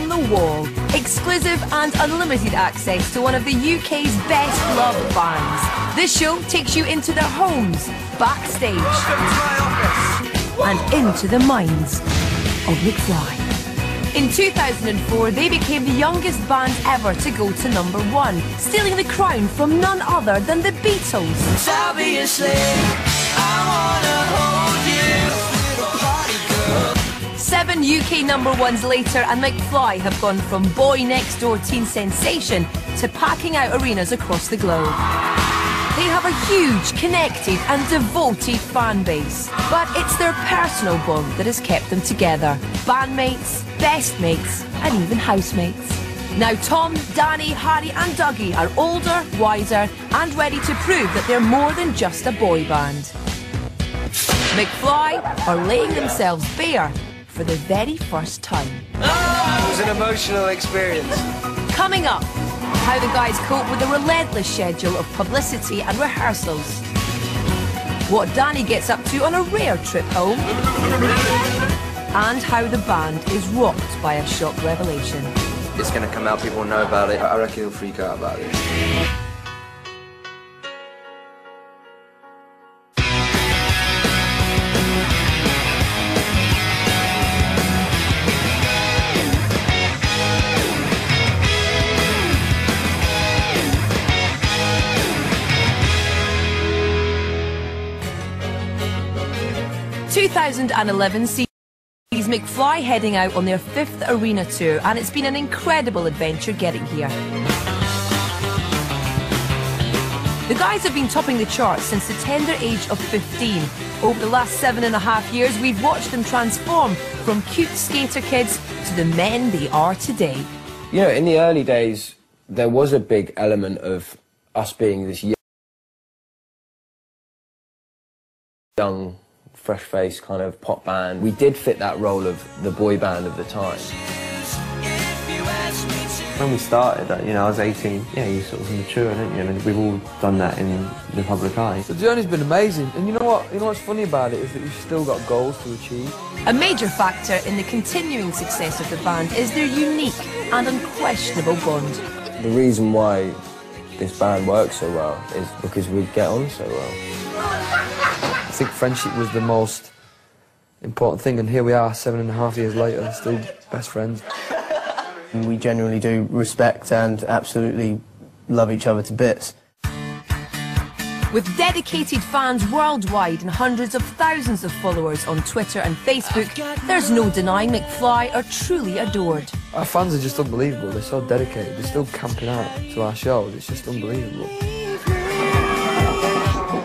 on the wall. Exclusive and unlimited access to one of the UK's best loved bands. This show takes you into their homes, backstage, and into the minds of McFly. In 2004, they became the youngest band ever to go to #1, stealing the crown from none other than the Beatles. Obviously, I wanna hold you, little party girl. 7 UK #1s later, and McFly have gone from boy next door teen sensation to packing out arenas across the globe. They have a huge, connected and devoted fan base, but it's their personal bond that has kept them together. Bandmates, best mates and even housemates. Now Tom, Danny, Harry and Dougie are older, wiser and ready to prove that they're more than just a boy band. McFly are laying themselves bare for the very first time. It was an emotional experience. Coming up, how the guys cope with a relentless schedule of publicity and rehearsals. What Danny gets up to on a rare trip home. And how the band is rocked by a shock revelation. It's going to come out, people will know about it. I reckon he'll freak out about it. 2011 sees McFly heading out on their 5th arena tour, and it's been an incredible adventure getting here. The guys have been topping the charts since the tender age of 15. Over the last 7.5 years, we've watched them transform from cute skater kids to the men they are today. You know, in the early days, there was a big element of us being this young, fresh-faced kind of pop band. We did fit that role of the boy band of the time. When we started, you know, I was 18, yeah, you sort of mature, don't you? And we've all done that in the public eye. The journey's been amazing, and you know what? You know what's funny about it is that we've still got goals to achieve. A major factor in the continuing success of the band is their unique and unquestionable bond. The reason why this band works so well is because we get on so well. I think friendship was the most important thing, and here we are 7.5 years later, still best friends. We genuinely do respect and absolutely love each other to bits. With dedicated fans worldwide and hundreds of thousands of followers on Twitter and Facebook, there's no denying McFly are truly adored. Our fans are just unbelievable, they're so dedicated, they're still camping out to our shows, it's just unbelievable.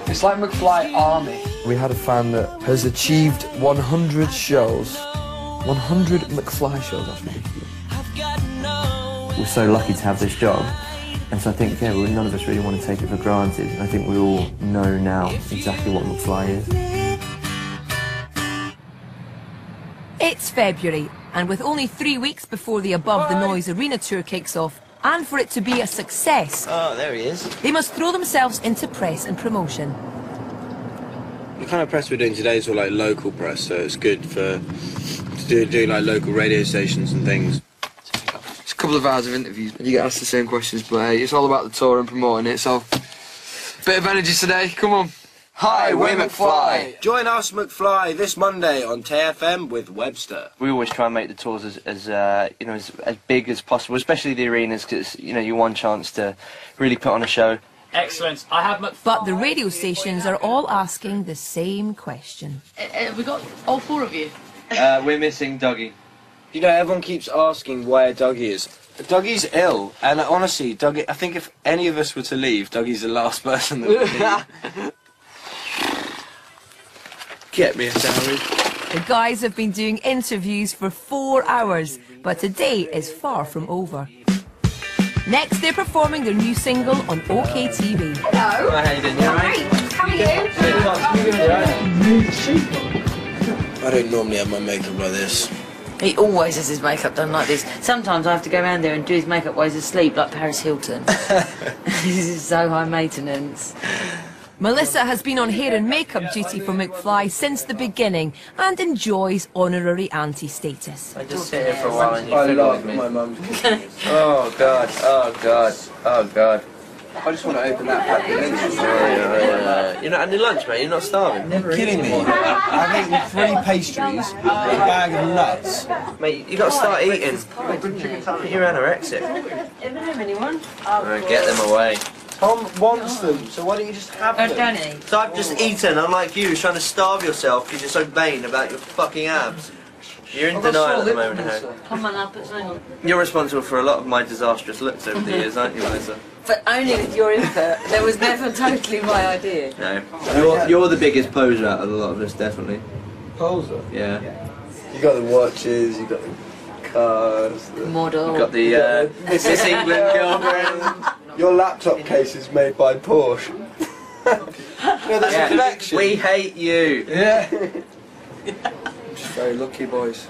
It's like McFly Army. We had a fan that has achieved 100 shows, 100 McFly shows, that's ridiculous. We're so lucky to have this job, and so I think, yeah, none of us really want to take it for granted. I think we all know now exactly what McFly is. It's February, and with only 3 weeks before the Above the Noise Arena tour kicks off, and for it to be a success, Oh, there he is. they must throw themselves into press and promotion. The kind of press we're doing today is all like local press, so it's good for do like local radio stations and things. It's a couple of hours of interviews, and you get asked the same questions, but hey, it's all about the tour and promoting it, so bit of energy today, come on. Hi, we're McFly. Join us, McFly, this Monday on TFM with Webster. We always try and make the tours as you know, as big as possible, especially the arenas, because you know, you want a chance to really put on a show. Excellent. I have McFly. But the radio stations are all asking the same question. Have we got all 4 of you? We're missing Dougie. You know, everyone keeps asking where Dougie is. Dougie's ill, and honestly, Dougie, I think if any of us were to leave, Dougie's the last person that would leave. Get me a salary. The guys have been doing interviews for 4 hours, but today is far from over. Next, they're performing their new single on OK TV. Hello. Hi, how you doing? You alright? How are you? I don't normally have my makeup like this. He always has his makeup done like this. Sometimes I have to go around there and do his makeup while he's asleep, like Paris Hilton. This is so high maintenance. Melissa has been on hair and makeup duty for McFly since the beginning and enjoys honorary auntie status. I just sit here for a while and you I fiddle love with me. my mum's cooking. Oh god, oh god, oh god. I just want to open that packet. You're not having lunch, mate? You're not starving? You're kidding me. I've eaten 3 pastries, a bag of nuts. Mate, you got to start eating. You're anorexic. Get them away. Tom wants them, so why don't you just have them? Danny. So I've just eaten, unlike you, trying to starve yourself because you're so vain about your fucking abs. You're in denial at the moment, Harry. Come on up, it's only. You're responsible for a lot of my disastrous looks over the years, aren't you, Melissa? But only with your input. That was never totally my idea. No. You're the biggest poser out of the lot of us, definitely. Poser? Yeah. You got the watches, you got the cars. Model. You got the Miss England girlfriend. Your laptop case is made by Porsche. No, that's a connection. We hate you. Yeah. Just very lucky, boys.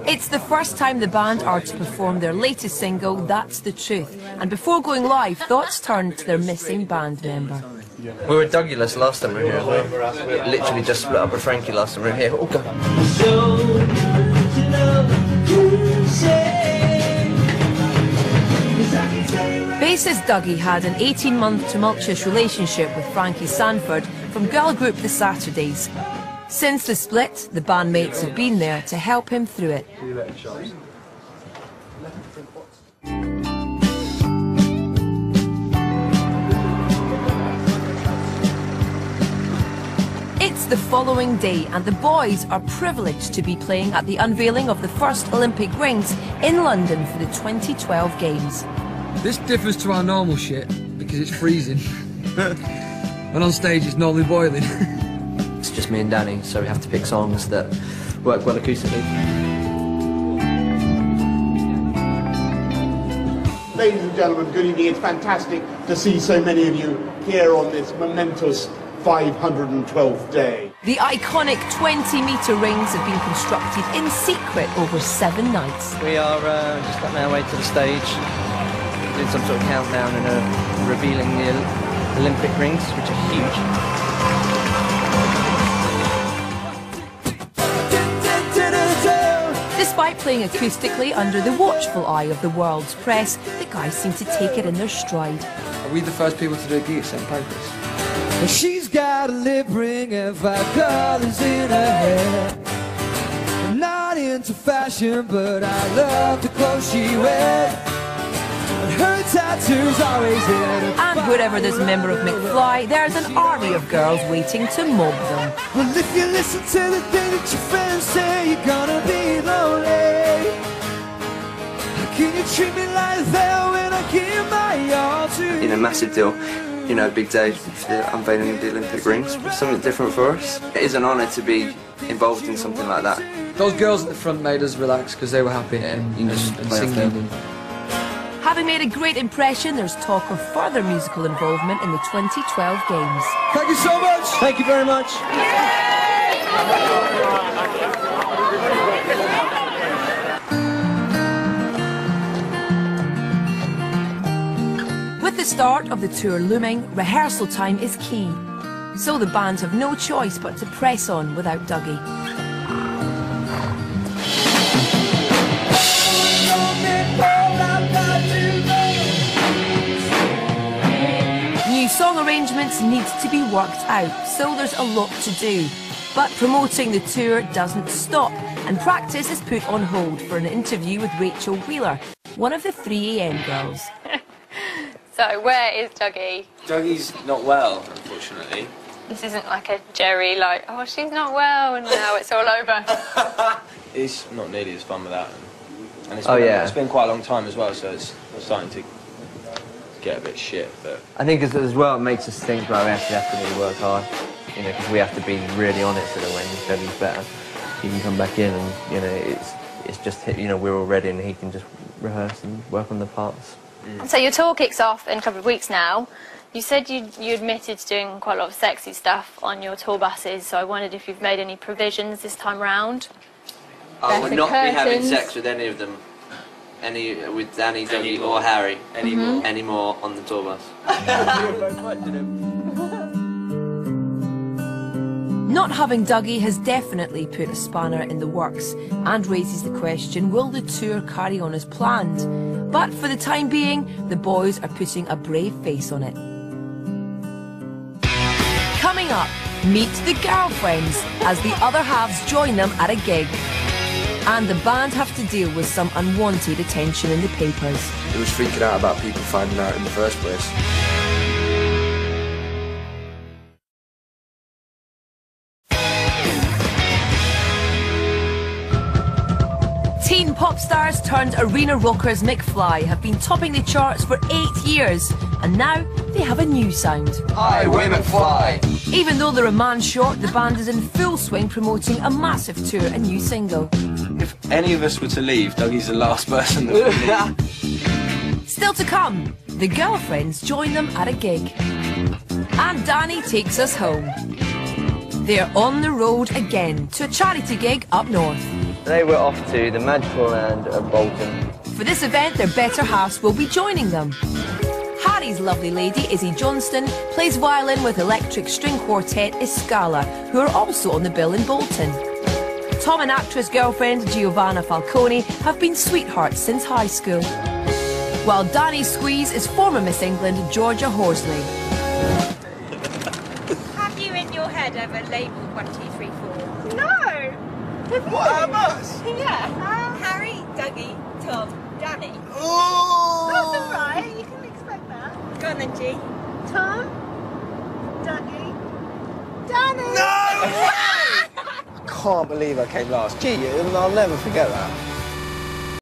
It's the first time the band are to perform their latest single, That's the Truth. And before going live, thoughts turned to their missing band member. We were Douglas last time we were here as well. Literally just split up with Frankie last time we were here. Oh god. Bassist Dougie had an 18-month tumultuous relationship with Frankie Sanford from girl group The Saturdays. Since the split, the bandmates have been there to help him through it. It's the following day and the boys are privileged to be playing at the unveiling of the first Olympic rings in London for the 2012 Games. This differs to our normal shit because it's freezing. And on stage it's normally boiling. It's just me and Danny, so we have to pick songs that work well acoustically. Ladies and gentlemen, good evening. It's fantastic to see so many of you here on this momentous 512th day. The iconic 20-metre rings have been constructed in secret over 7 nights. We are just on our way to the stage, doing some sort of countdown and revealing the Olympic rings, which are huge. Despite playing acoustically under the watchful eye of the world's press, the guys seem to take it in their stride. Are we the first people to do a gig at St Pancras? She's got a lip ring and 5 colors in her hair. I'm not into fashion, but I love the clothes she wears. And her tattoos always in her. And wherever there's a member of McFly, there's an army of girls waiting to mob them. Well, if you listen to the thing that your friends say, you're gonna be lonely. How can you treat me like that when I give my all to you? You know, massive deal. You know, big day for the unveiling of the Olympic rings. Something different for us. It is an honour to be involved in something like that. Those girls at the front made us relax because they were happy and singing. Having made a great impression, there's talk of further musical involvement in the 2012 Games. Thank you so much! Thank you very much. With the start of the tour looming, rehearsal time is key. So the band have no choice but to press on without Dougie. New song arrangements need to be worked out, so there's a lot to do. But promoting the tour doesn't stop, and practice is put on hold for an interview with Rachel Wheeler, one of the 3am girls. So, where is Dougie? Dougie's not well, unfortunately. This isn't like a Jerry, like, oh, she's not well, and now it's all over. It's not nearly as fun without him. And it's it's been quite a long time as well, so it's starting to get a bit shit. But I think as well it makes us think about we actually have to really work hard, you know, because we have to be really on it so that when Debbie's better, he can come back in and, you know, it's just, you know, we're all ready and he can just rehearse and work on the parts. So your tour kicks off in a couple of weeks now. You said you admitted to doing quite a lot of sexy stuff on your tour buses, so I wondered if you've made any provisions this time round. I would not be having sex with any of them. with Danny, Dougie, or Harry anymore on the tour bus. Not having Dougie has definitely put a spanner in the works and raises the question, will the tour carry on as planned? But for the time being, the boys are putting a brave face on it. Coming up, meet the girlfriends as the other halves join them at a gig. And the band have to deal with some unwanted attention in the papers. It was freaking out about people finding out in the first place. Teen pop stars turned arena rockers McFly have been topping the charts for 8 years, and now they have a new sound. Hi, we're McFly. Even though they're a man short, the band is in full swing promoting a massive tour and new single. If any of us were to leave, Dougie's the last person that would leave. Still to come, the girlfriends join them at a gig. And Danny takes us home. They're on the road again to a charity gig up north. Today we're off to the magical land of Bolton. For this event, their better halves will be joining them. Harry's lovely lady, Izzy Johnston, plays violin with electric string quartet Escala, who are also on the bill in Bolton. Tom and actress girlfriend Giovanna Falcone have been sweethearts since high school. While Danny's squeeze is former Miss England Georgia Horsley. Have you in your head ever labelled 1, 2, 3, 4? No! What, us? Yeah. Harry, Dougie, Tom, Danny. Oh! That's alright, you can expect that. Go on then, G. Tom, Dougie, Danny. No! I can't believe I came last. Gee, I'll never forget that.